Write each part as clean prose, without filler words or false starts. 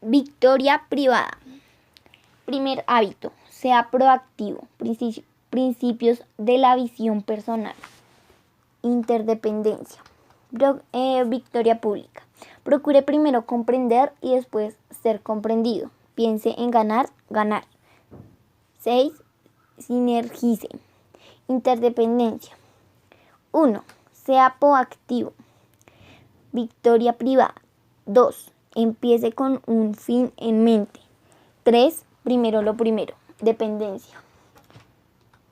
Victoria privada. Primer hábito, sea proactivo. Principios de la visión personal. Interdependencia. Victoria pública. Procure primero comprender y después ser comprendido. Piense en ganar, ganar. 6. Sinergice. Interdependencia. 1. Sea proactivo. Victoria privada. 2. Empiece con un fin en mente. 3. Primero lo primero. Dependencia.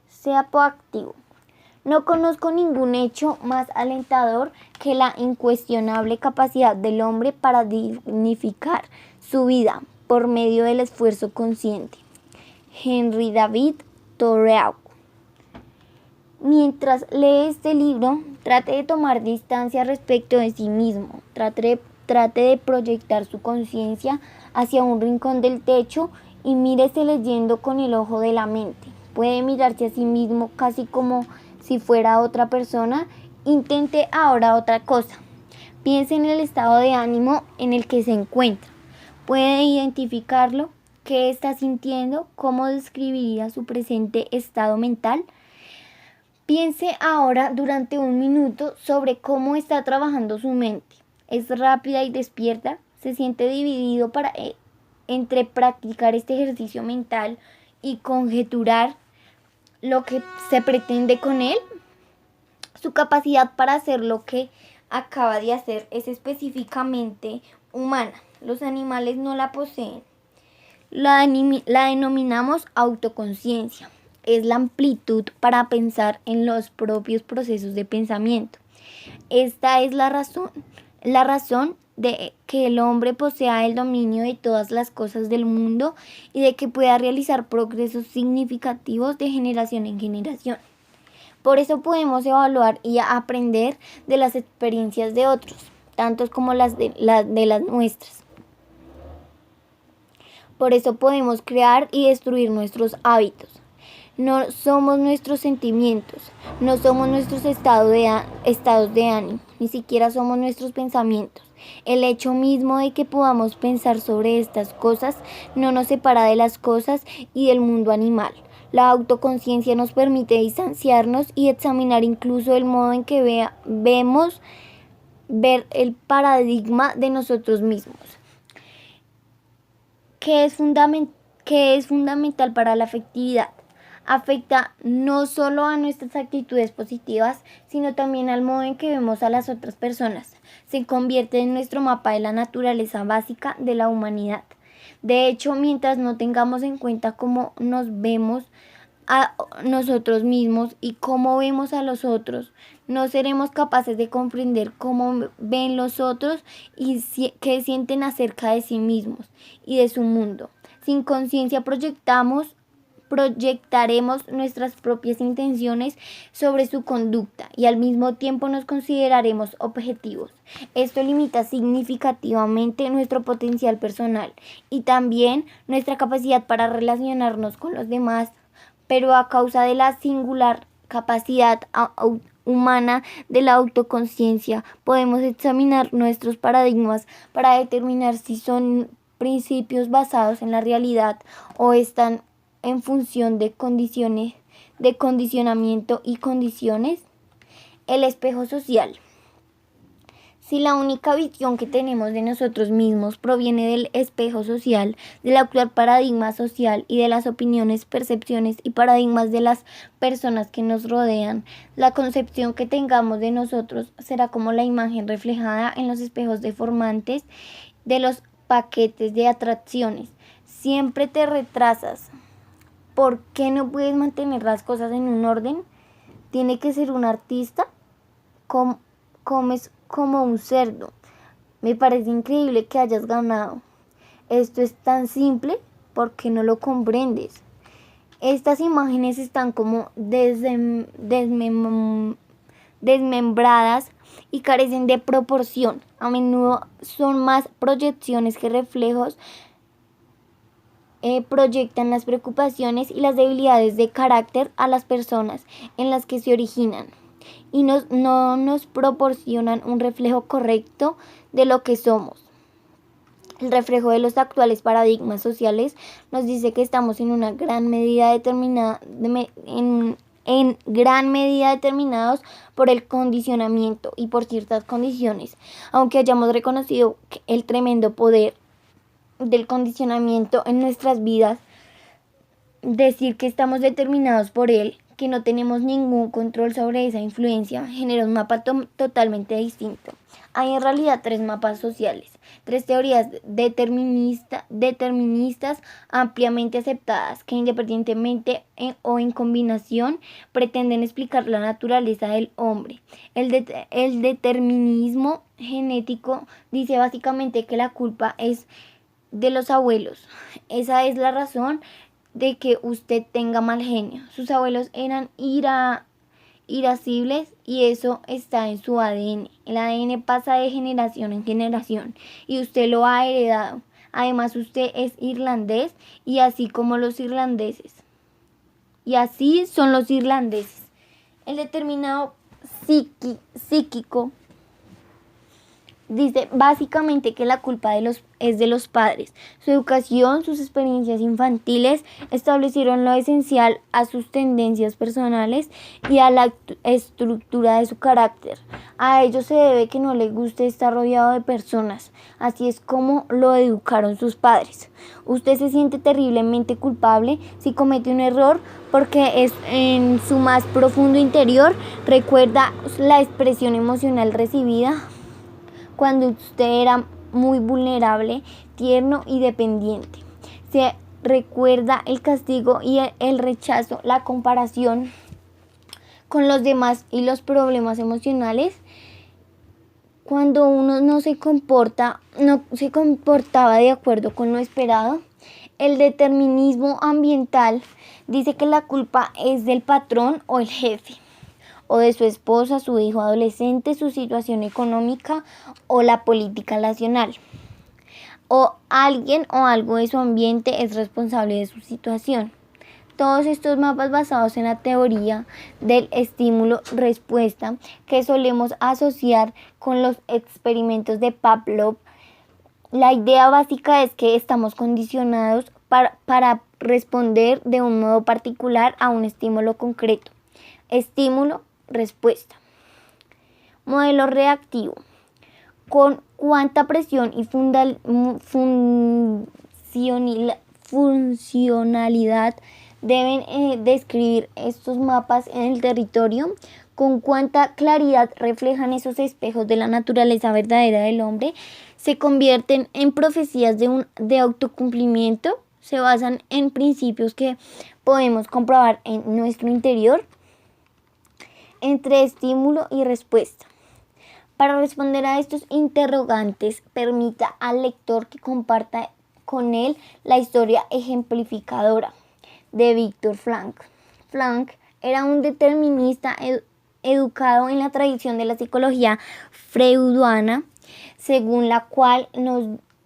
Sea proactivo. No conozco ningún hecho más alentador que la incuestionable capacidad del hombre para dignificar su vida por medio del esfuerzo consciente. Henry David Thoreau. Mientras lee este libro, trate de tomar distancia respecto de sí mismo. Trate de proyectar su conciencia hacia un rincón del techo y mírese leyendo con el ojo de la mente. Puede mirarse a sí mismo casi como si fuera otra persona. Intente ahora otra cosa. Piense en el estado de ánimo en el que se encuentra. ¿Puede identificarlo? ¿Qué está sintiendo? ¿Cómo describiría su presente estado mental? Piense ahora durante un minuto sobre cómo está trabajando su mente. ¿Es rápida y despierta? ¿Se siente dividido entre practicar este ejercicio mental y conjeturar lo que se pretende con él? Su capacidad para hacer lo que acaba de hacer es específicamente humana. Los animales no la poseen. La denominamos autoconciencia. Es la amplitud para pensar en los propios procesos de pensamiento. Esta es la razón de que el hombre posea el dominio de todas las cosas del mundo y de que pueda realizar progresos significativos de generación en generación. Por eso podemos evaluar y aprender de las experiencias de otros, tantos como las de las nuestras. Por eso podemos crear y destruir nuestros hábitos. No somos nuestros sentimientos, no somos nuestros estados de ánimo, ni siquiera somos nuestros pensamientos. El hecho mismo de que podamos pensar sobre estas cosas no nos separa de las cosas y del mundo animal. La autoconciencia nos permite distanciarnos y examinar incluso el modo en que ver el paradigma de nosotros mismos. ¿Qué es fundamental para la afectividad? Afecta no solo a nuestras actitudes positivas, sino también al modo en que vemos a las otras personas. Se convierte en nuestro mapa de la naturaleza básica de la humanidad. De hecho, mientras no tengamos en cuenta cómo nos vemos a nosotros mismos y cómo vemos a los otros, no seremos capaces de comprender cómo ven los otros y qué sienten acerca de sí mismos y de su mundo. Sin conciencia proyectaremos nuestras propias intenciones sobre su conducta y al mismo tiempo nos consideraremos objetivos. Esto limita significativamente nuestro potencial personal y también nuestra capacidad para relacionarnos con los demás, pero a causa de la singular capacidad humana de la autoconciencia, podemos examinar nuestros paradigmas para determinar si son principios basados en la realidad o están en función de condicionamiento y condiciones. El espejo social. Si la única visión que tenemos de nosotros mismos proviene del espejo social, del actual paradigma social y de las opiniones, percepciones y paradigmas de las personas que nos rodean, la concepción que tengamos de nosotros será como la imagen reflejada en los espejos deformantes de los paquetes de atracciones. Siempre te retrasas. ¿Por qué no puedes mantener las cosas en un orden? ¿Tiene que ser un artista? Comes como un cerdo. Me parece increíble que hayas ganado. Esto es tan simple, ¿por qué no lo comprendes? Estas imágenes están como desmembradas y carecen de proporción. A menudo son más proyecciones que reflejos. Proyectan las preocupaciones y las debilidades de carácter a las personas en las que se originan y no nos proporcionan un reflejo correcto de lo que somos. El reflejo de los actuales paradigmas sociales nos dice que estamos en una gran medida en gran medida determinados por el condicionamiento y por ciertas condiciones. Aunque hayamos reconocido el tremendo poder del condicionamiento en nuestras vidas, decir que estamos determinados por él, que no tenemos ningún control sobre esa influencia, genera un mapa totalmente distinto. Hay en realidad 3 mapas sociales, 3 teorías deterministas ampliamente aceptadas que independientemente o en combinación pretenden explicar la naturaleza del hombre. El determinismo genético dice básicamente que la culpa es de los abuelos. Esa es la razón de que usted tenga mal genio. Sus abuelos eran irascibles y eso está en su ADN. El ADN pasa de generación en generación y usted lo ha heredado. Además, usted es irlandés y así como los irlandeses. Y así son los irlandeses. El determinado psíquico dice básicamente que la culpa es de los padres. Su educación, sus experiencias infantiles establecieron lo esencial a sus tendencias personales y a la estructura de su carácter. A ello se debe que no le guste estar rodeado de personas. Así es como lo educaron sus padres. Usted se siente terriblemente culpable si comete un error porque es en su más profundo interior recuerda la expresión emocional recibida cuando usted era muy vulnerable, tierno y dependiente. Se recuerda el castigo y el rechazo, la comparación con los demás y los problemas emocionales. Cuando uno no se comportaba de acuerdo con lo esperado. El determinismo ambiental dice que la culpa es del patrón o el jefe, o de su esposa, su hijo adolescente, su situación económica o la política nacional. O alguien o algo de su ambiente es responsable de su situación. Todos estos mapas basados en la teoría del estímulo-respuesta que solemos asociar con los experimentos de Pavlov. La idea básica es que estamos condicionados para responder de un modo particular a un estímulo concreto. Estímulo, respuesta. Modelo reactivo. Con cuánta presión y funcionalidad deben describir estos mapas en el territorio, con cuánta claridad reflejan esos espejos de la naturaleza verdadera del hombre, se convierten en profecías de autocumplimiento, se basan en principios que podemos comprobar en nuestro interior, entre estímulo y respuesta. Para responder a estos interrogantes, permita al lector que comparta con él la historia ejemplificadora de Viktor Frankl. Frankl era un determinista educado en la tradición de la psicología freudiana, según la cual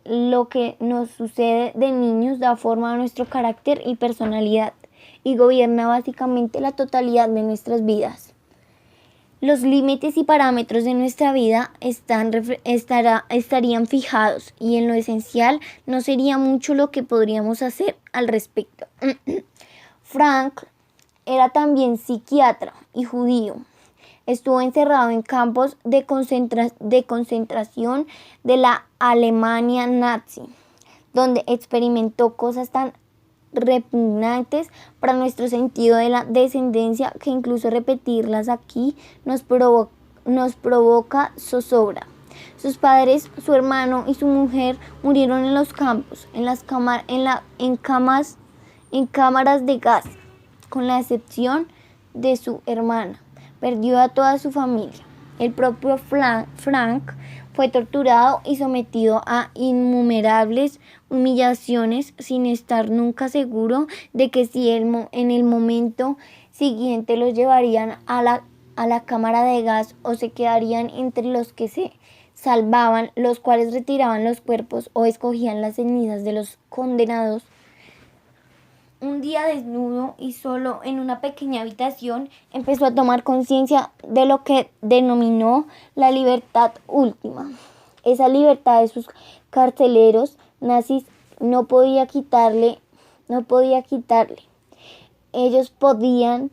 lo que nos sucede de niños da forma a nuestro carácter y personalidad y gobierna básicamente la totalidad de nuestras vidas. Los límites y parámetros de nuestra vida estarían fijados y en lo esencial no sería mucho lo que podríamos hacer al respecto. Frankl era también psiquiatra y judío. Estuvo encerrado en campos de concentración de la Alemania nazi, donde experimentó cosas tan repugnantes para nuestro sentido de la descendencia que incluso repetirlas aquí nos provoca zozobra. Sus padres, su hermano y su mujer murieron en los campos, en cámaras de gas, con la excepción de su hermana. Perdió a toda su familia. El propio Frankl fue torturado y sometido a innumerables humillaciones sin estar nunca seguro de que si en el momento siguiente los llevarían a la cámara de gas o se quedarían entre los que se salvaban, los cuales retiraban los cuerpos o escogían las cenizas de los condenados. Un día, desnudo y solo en una pequeña habitación, empezó a tomar conciencia de lo que denominó la libertad última. Esa libertad de sus carceleros nazis no podía quitarle. Ellos podían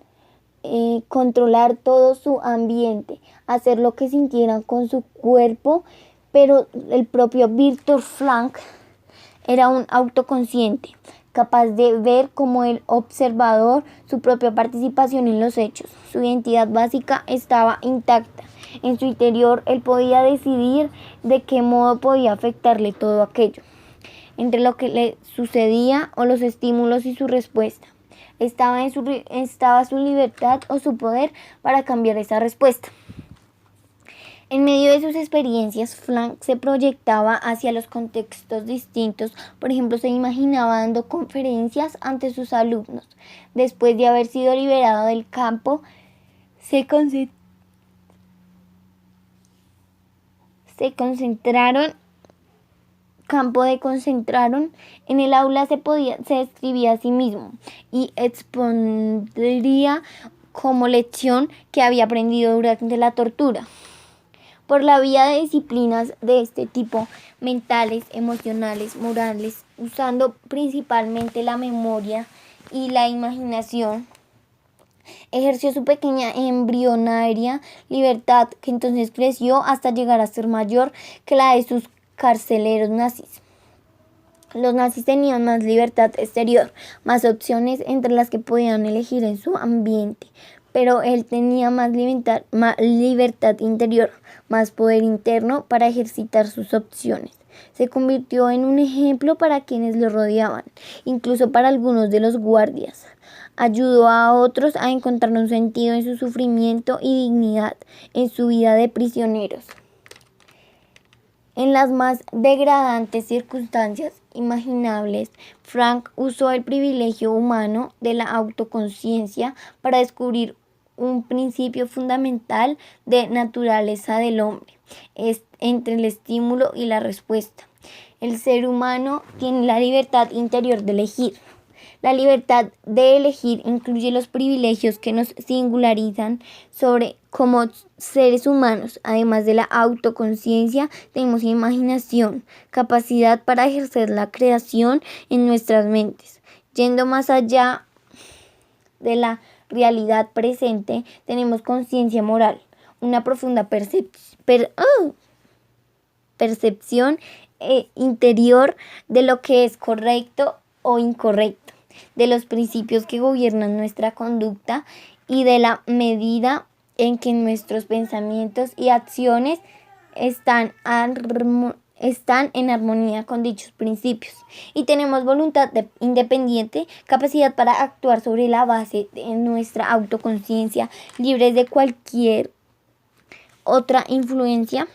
controlar todo su ambiente, hacer lo que sintieran con su cuerpo, pero el propio Viktor Frankl era un autoconsciente, capaz de ver como el observador su propia participación en los hechos. Su identidad básica estaba intacta. En su interior él podía decidir de qué modo podía afectarle todo aquello, entre lo que le sucedía o los estímulos y su respuesta. Estaba su libertad o su poder para cambiar esa respuesta. En medio de sus experiencias, Frankl se proyectaba hacia los contextos distintos. Por ejemplo, se imaginaba dando conferencias ante sus alumnos. Después de haber sido liberado del campo, se concentraron en el aula. Se describía a sí mismo y expondría como lección que había aprendido durante la tortura. Por la vía de disciplinas de este tipo, mentales, emocionales, morales, usando principalmente la memoria y la imaginación, ejerció su pequeña embrionaria libertad, que entonces creció hasta llegar a ser mayor que la de sus carceleros nazis. Los nazis tenían más libertad exterior, más opciones entre las que podían elegir en su ambiente, pero él tenía más libertad interior, más poder interno para ejercitar sus opciones. Se convirtió en un ejemplo para quienes lo rodeaban, incluso para algunos de los guardias. Ayudó a otros a encontrar un sentido en su sufrimiento y dignidad en su vida de prisioneros. En las más degradantes circunstancias imaginables, Frankl usó el privilegio humano de la autoconciencia para descubrir un principio fundamental de naturaleza del hombre, entre el estímulo y la respuesta. El ser humano tiene la libertad interior de elegir. La libertad de elegir incluye los privilegios que nos singularizan como seres humanos. Además de la autoconciencia, tenemos imaginación, capacidad para ejercer la creación en nuestras mentes. Yendo más allá de la realidad presente, tenemos conciencia moral, una profunda percepción interior de lo que es correcto o incorrecto, de los principios que gobiernan nuestra conducta y de la medida en que nuestros pensamientos y acciones están en armonía con dichos principios. Y tenemos voluntad independiente, capacidad para actuar sobre la base de nuestra autoconciencia, libres de cualquier otra influencia.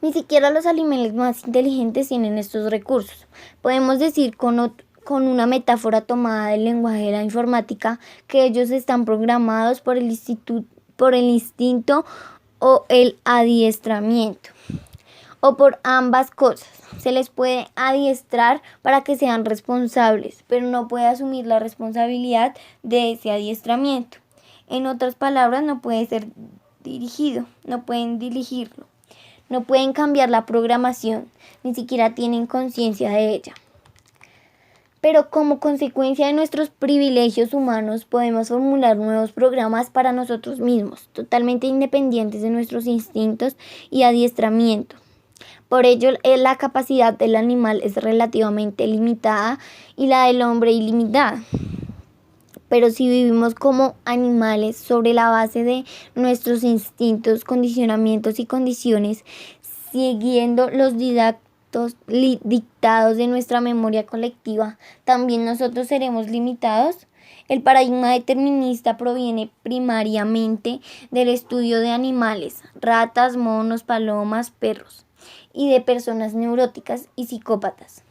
Ni siquiera los animales más inteligentes tienen estos recursos. Podemos decir con una metáfora tomada del lenguaje de la informática que ellos están programados por el instinto o el adiestramiento, o por ambas cosas. Se les puede adiestrar para que sean responsables, pero no puede asumir la responsabilidad de ese adiestramiento. En otras palabras, no puede ser dirigido, no pueden dirigirlo. No pueden cambiar la programación, ni siquiera tienen conciencia de ella. Pero como consecuencia de nuestros privilegios humanos, podemos formular nuevos programas para nosotros mismos, totalmente independientes de nuestros instintos y adiestramiento. Por ello, la capacidad del animal es relativamente limitada y la del hombre ilimitada. Pero si vivimos como animales sobre la base de nuestros instintos, condicionamientos y condiciones, siguiendo los dictados de nuestra memoria colectiva, también nosotros seremos limitados. El paradigma determinista proviene primariamente del estudio de animales, ratas, monos, palomas, perros, y de personas neuróticas y psicópatas.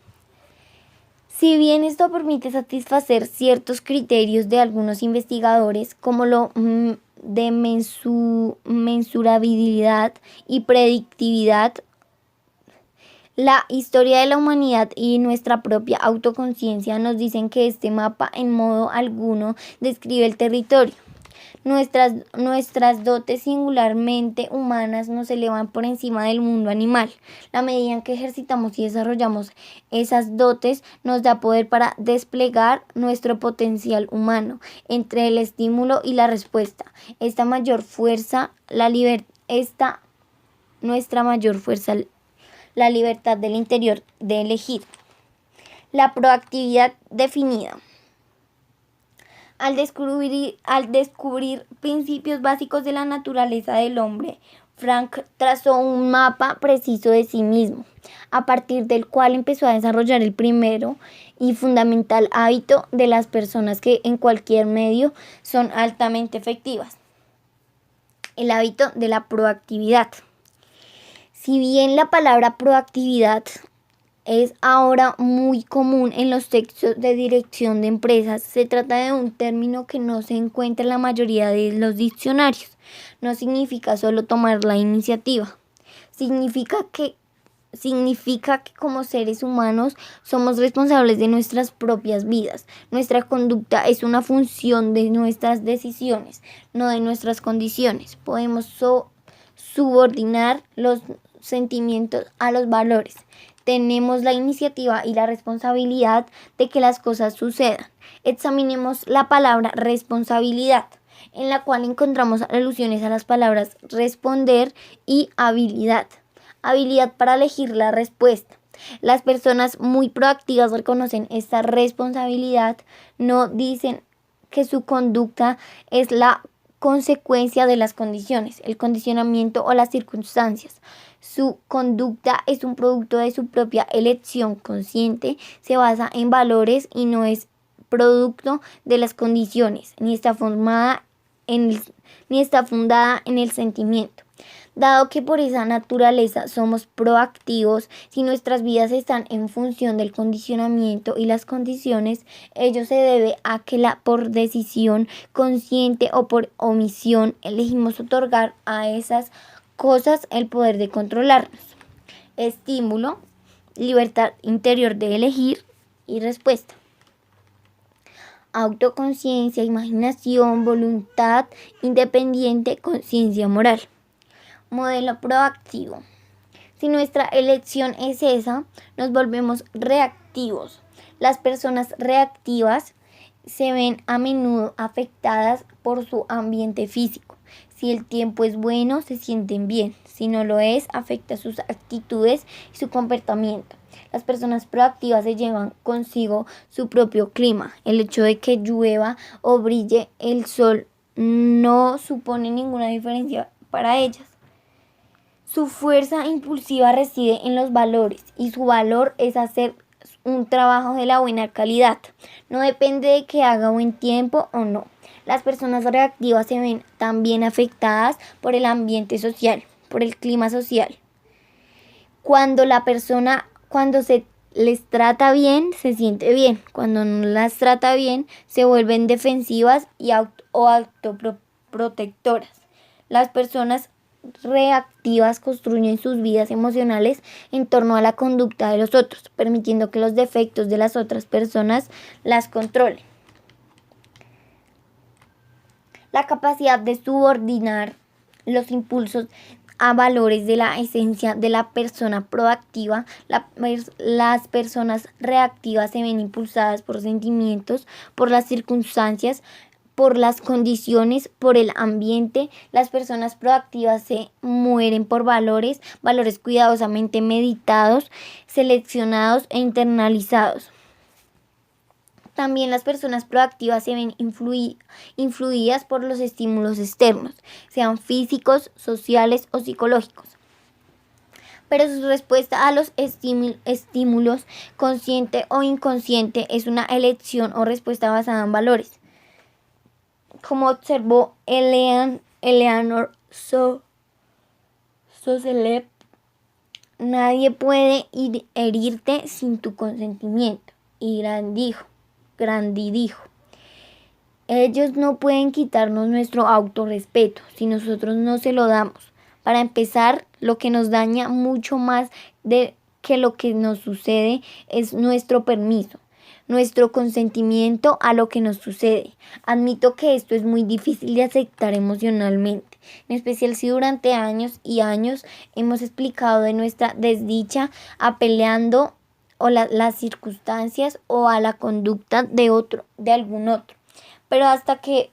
Si bien esto permite satisfacer ciertos criterios de algunos investigadores, como lo de mensurabilidad y predictividad, la historia de la humanidad y nuestra propia autoconciencia nos dicen que este mapa en modo alguno describe el territorio. Nuestras dotes singularmente humanas nos elevan por encima del mundo animal. La medida en que ejercitamos y desarrollamos esas dotes nos da poder para desplegar nuestro potencial humano entre el estímulo y la respuesta. Nuestra mayor fuerza, la libertad del interior de elegir. La proactividad definida. Al descubrir principios básicos de la naturaleza del hombre, Frank trazó un mapa preciso de sí mismo, a partir del cual empezó a desarrollar el primero y fundamental hábito de las personas que en cualquier medio son altamente efectivas: el hábito de la proactividad. Si bien la palabra proactividad es ahora muy común en los textos de dirección de empresas, se trata de un término que no se encuentra en la mayoría de los diccionarios. No significa solo tomar la iniciativa. Significa que como seres humanos somos responsables de nuestras propias vidas. Nuestra conducta es una función de nuestras decisiones, no de nuestras condiciones. Podemos subordinar los sentimientos a los valores. Tenemos la iniciativa y la responsabilidad de que las cosas sucedan. Examinemos la palabra responsabilidad, en la cual encontramos alusiones a las palabras responder y habilidad. Habilidad para elegir la respuesta. Las personas muy proactivas reconocen esta responsabilidad, no dicen que su conducta es la consecuencia de las condiciones, el condicionamiento o las circunstancias. Su conducta es un producto de su propia elección consciente, se basa en valores y no es producto de las condiciones, ni está fundada en el sentimiento. Dado que por esa naturaleza somos proactivos, si nuestras vidas están en función del condicionamiento y las condiciones, ello se debe a que por decisión consciente o por omisión elegimos otorgar a esas cosas el poder de controlarnos. Estímulo, libertad interior de elegir y respuesta. Autoconciencia, imaginación, voluntad independiente, conciencia moral. Modelo proactivo. Si nuestra elección es esa, nos volvemos reactivos. Las personas reactivas se ven a menudo afectadas por su ambiente físico. Si el tiempo es bueno, se sienten bien. Si no lo es, afecta sus actitudes y su comportamiento. Las personas proactivas se llevan consigo su propio clima. El hecho de que llueva o brille el sol no supone ninguna diferencia para ellas. Su fuerza impulsiva reside en los valores y su valor es hacer un trabajo de la buena calidad. No depende de que haga buen tiempo o no. Las personas reactivas se ven también afectadas por el ambiente social, por el clima social. Cuando se les trata bien, se siente bien. Cuando no las trata bien, se vuelven defensivas o autoprotectoras. Las personas reactivas construyen sus vidas emocionales en torno a la conducta de los otros, permitiendo que los defectos de las otras personas las controlen. La capacidad de subordinar los impulsos a valores de la esencia de la persona proactiva. Las personas reactivas se ven impulsadas por sentimientos, por las circunstancias, por las condiciones, por el ambiente. Las personas proactivas se mueren por valores cuidadosamente meditados, seleccionados e internalizados. También las personas proactivas se ven influidas por los estímulos externos, sean físicos, sociales o psicológicos. Pero su respuesta a los estímulos, consciente o inconsciente, es una elección o respuesta basada en valores. Como observó Eleanor Roosevelt, nadie puede herirte sin tu consentimiento. Y Gandhi dijo, ellos no pueden quitarnos nuestro autorrespeto si nosotros no se lo damos. Para empezar, lo que nos daña mucho más que lo que nos sucede es nuestro permiso. nuestro consentimiento a lo que nos sucede. Admito que esto es muy difícil de aceptar emocionalmente, en especial si durante años y años hemos explicado de nuestra desdicha apelando o las circunstancias o a la conducta de algún otro. Pero hasta que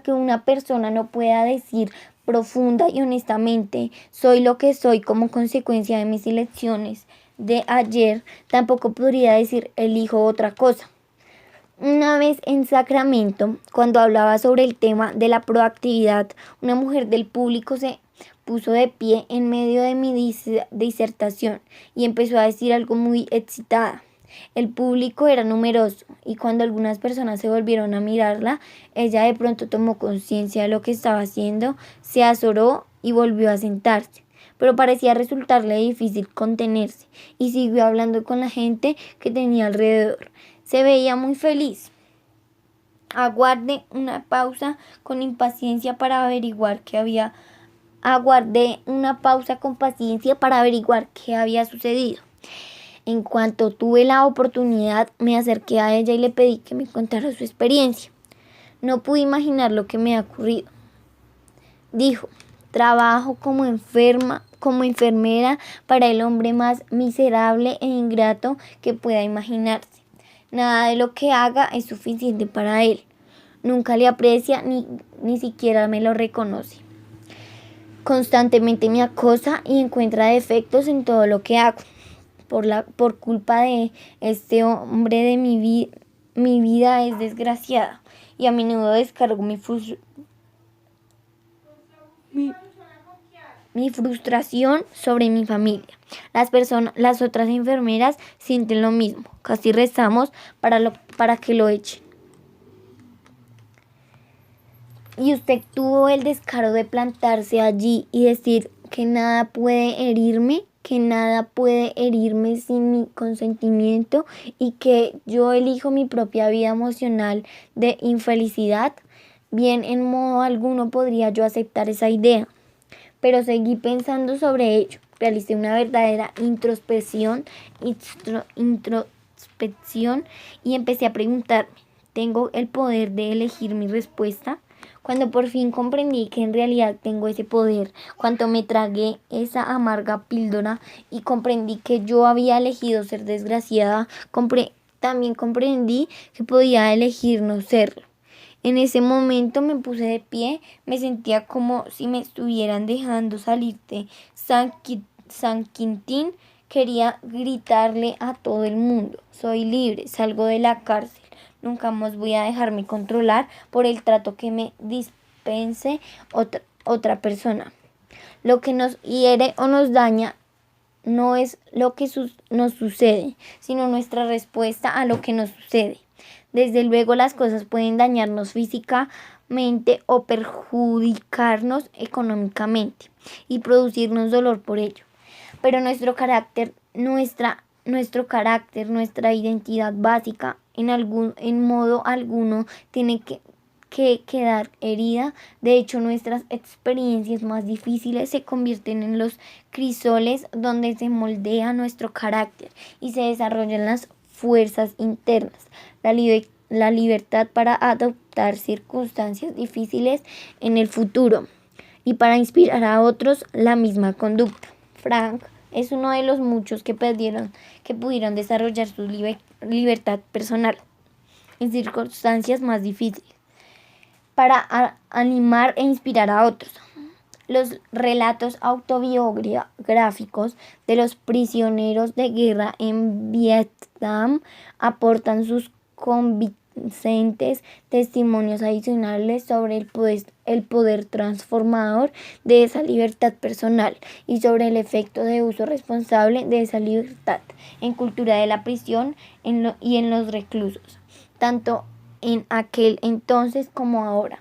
una persona no pueda decir profunda y honestamente soy lo que soy como consecuencia de mis elecciones de ayer, tampoco podría decir elijo otra cosa. Una vez en Sacramento, cuando hablaba sobre el tema de la proactividad, una mujer del público se puso de pie en medio de mi disertación y empezó a decir algo muy excitada. El público era numeroso y cuando algunas personas se volvieron a mirarla, ella de pronto tomó conciencia de lo que estaba haciendo, se azoró y volvió a sentarse. Pero parecía resultarle difícil contenerse y siguió hablando con la gente que tenía alrededor. Se veía muy feliz. Aguardé una pausa con impaciencia para averiguar qué había. Aguardé una pausa con paciencia para averiguar qué había sucedido. En cuanto tuve la oportunidad, me acerqué a ella y le pedí que me contara su experiencia. No pude imaginar lo que me ha ocurrido. Dijo, trabajo como enfermera para el hombre más miserable e ingrato que pueda imaginarse. Nada de lo que haga es suficiente para él. Nunca le aprecia ni siquiera me lo reconoce. Constantemente me acosa y encuentra defectos en todo lo que hago. Por culpa de este hombre de mi vida es desgraciada y a menudo descargo mi frustración sobre mi familia. Las otras enfermeras sienten lo mismo. Casi rezamos para que lo echen. Y usted tuvo el descaro de plantarse allí y decir que nada puede herirme sin mi consentimiento y que yo elijo mi propia vida emocional de infelicidad. Bien, en modo alguno podría yo aceptar esa idea, pero seguí pensando sobre ello. Realicé una verdadera introspección y empecé a preguntarme, ¿tengo el poder de elegir mi respuesta? Cuando por fin comprendí que en realidad tengo ese poder, cuando me tragué esa amarga píldora y comprendí que yo había elegido ser desgraciada, también comprendí que podía elegir no serlo. En ese momento me puse de pie, me sentía como si me estuvieran dejando salir de San Quintín. Quería gritarle a todo el mundo, soy libre, salgo de la cárcel. Nunca más voy a dejarme controlar por el trato que me dispense otra persona. Lo que nos hiere o nos daña no es lo que nos sucede, sino nuestra respuesta a lo que nos sucede. Desde luego las cosas pueden dañarnos físicamente o perjudicarnos económicamente y producirnos dolor por ello. Pero nuestro carácter, nuestra identidad básica, en modo alguno tiene que quedar herida. De hecho, nuestras experiencias más difíciles se convierten en los crisoles donde se moldea nuestro carácter y se desarrollan las fuerzas internas, la libertad para adoptar circunstancias difíciles en el futuro y para inspirar a otros la misma conducta. Frank es uno de los muchos que pudieron desarrollar su libertad personal en circunstancias más difíciles para animar e inspirar a otros. Los relatos autobiográficos de los prisioneros de guerra en Vietnam aportan sus convincentes testimonios adicionales sobre el poder transformador de esa libertad personal y sobre el efecto de uso responsable de esa libertad en cultura de la prisión y en los reclusos, tanto en aquel entonces como ahora.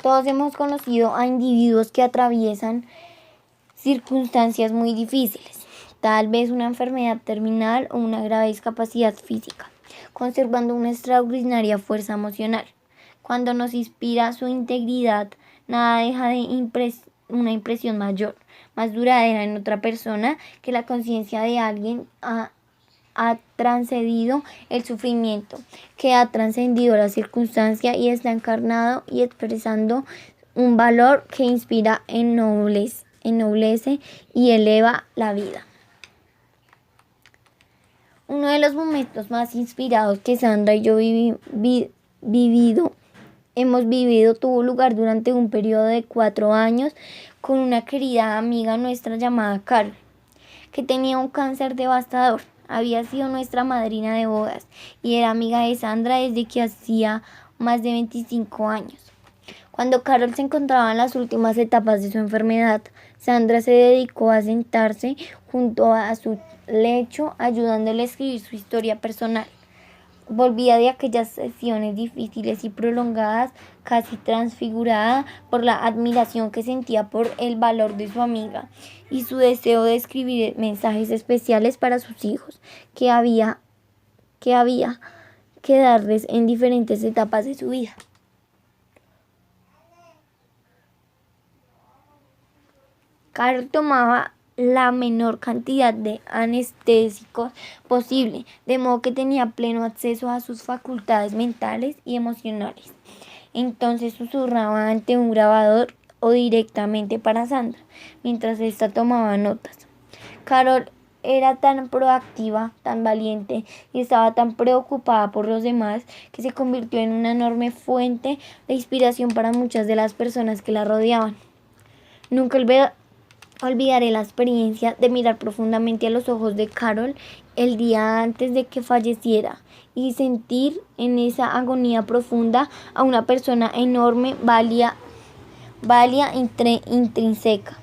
Todos hemos conocido a individuos que atraviesan circunstancias muy difíciles, tal vez una enfermedad terminal o una grave discapacidad física, conservando una extraordinaria fuerza emocional. Cuando nos inspira su integridad, nada deja de una impresión mayor, más duradera en otra persona que la conciencia de alguien ha trascendido el sufrimiento, que ha trascendido la circunstancia y está encarnado y expresando un valor que inspira, ennoblece y eleva la vida. Uno de los momentos más inspirados que Sandra y yo hemos vivido tuvo lugar durante un periodo de 4 años con una querida amiga nuestra llamada Carol, que tenía un cáncer devastador. Había sido nuestra madrina de bodas y era amiga de Sandra desde que hacía más de 25 años. Cuando Carol se encontraba en las últimas etapas de su enfermedad, Sandra se dedicó a sentarse junto a su lecho, ayudándole a escribir su historia personal. Volvía de aquellas sesiones difíciles y prolongadas, casi transfigurada por la admiración que sentía por el valor de su amiga y su deseo de escribir mensajes especiales para sus hijos, que había que darles en diferentes etapas de su vida. Carol tomaba la menor cantidad de anestésicos posible, de modo que tenía pleno acceso a sus facultades mentales y emocionales. Entonces susurraba ante un grabador o directamente para Sandra, mientras ésta tomaba notas. Carol era tan proactiva, tan valiente y estaba tan preocupada por los demás que se convirtió en una enorme fuente de inspiración para muchas de las personas que la rodeaban. Nunca olvidaré la experiencia de mirar profundamente a los ojos de Carol el día antes de que falleciera y sentir en esa agonía profunda a una persona enorme, valía intrínseca.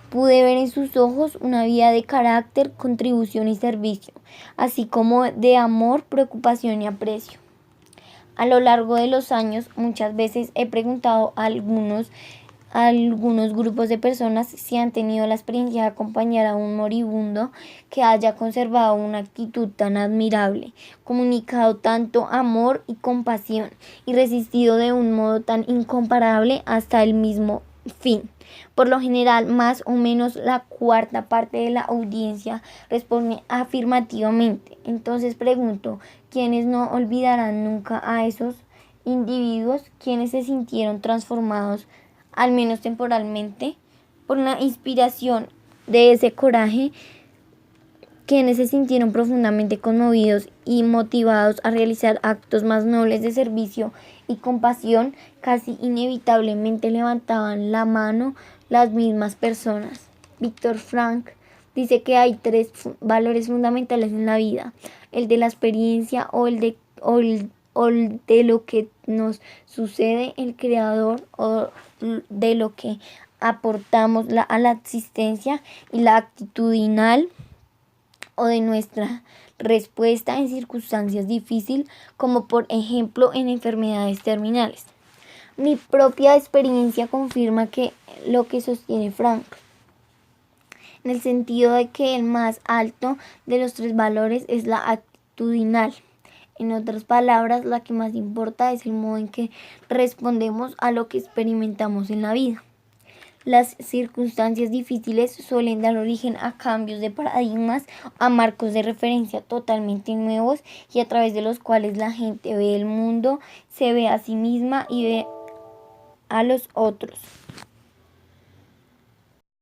Pude ver en sus ojos una vida de carácter, contribución y servicio, así como de amor, preocupación y aprecio. A lo largo de los años, muchas veces he preguntado a algunos grupos de personas si han tenido la experiencia de acompañar a un moribundo que haya conservado una actitud tan admirable, comunicado tanto amor y compasión y resistido de un modo tan incomparable hasta el mismo fin. Por lo general, más o menos la cuarta parte de la audiencia responde afirmativamente. Entonces pregunto, ¿quiénes no olvidarán nunca a esos individuos quienes se sintieron transformados, al menos temporalmente, por la inspiración de ese coraje, quienes se sintieron profundamente conmovidos y motivados a realizar actos más nobles de servicio y compasión? Casi inevitablemente levantaban la mano las mismas personas. Víctor Frank dice que hay 3 valores fundamentales en la vida: el de la experiencia o el de lo que nos sucede, el creador, o de lo que aportamos a la existencia, y la actitudinal o de nuestra respuesta en circunstancias difíciles, como por ejemplo en enfermedades terminales. Mi propia experiencia confirma que lo que sostiene Frank, en el sentido de que el más alto de los 3 valores es la actitudinal. En otras palabras, la que más importa es el modo en que respondemos a lo que experimentamos en la vida. Las circunstancias difíciles suelen dar origen a cambios de paradigmas, a marcos de referencia totalmente nuevos y a través de los cuales la gente ve el mundo, se ve a sí misma y ve a los otros.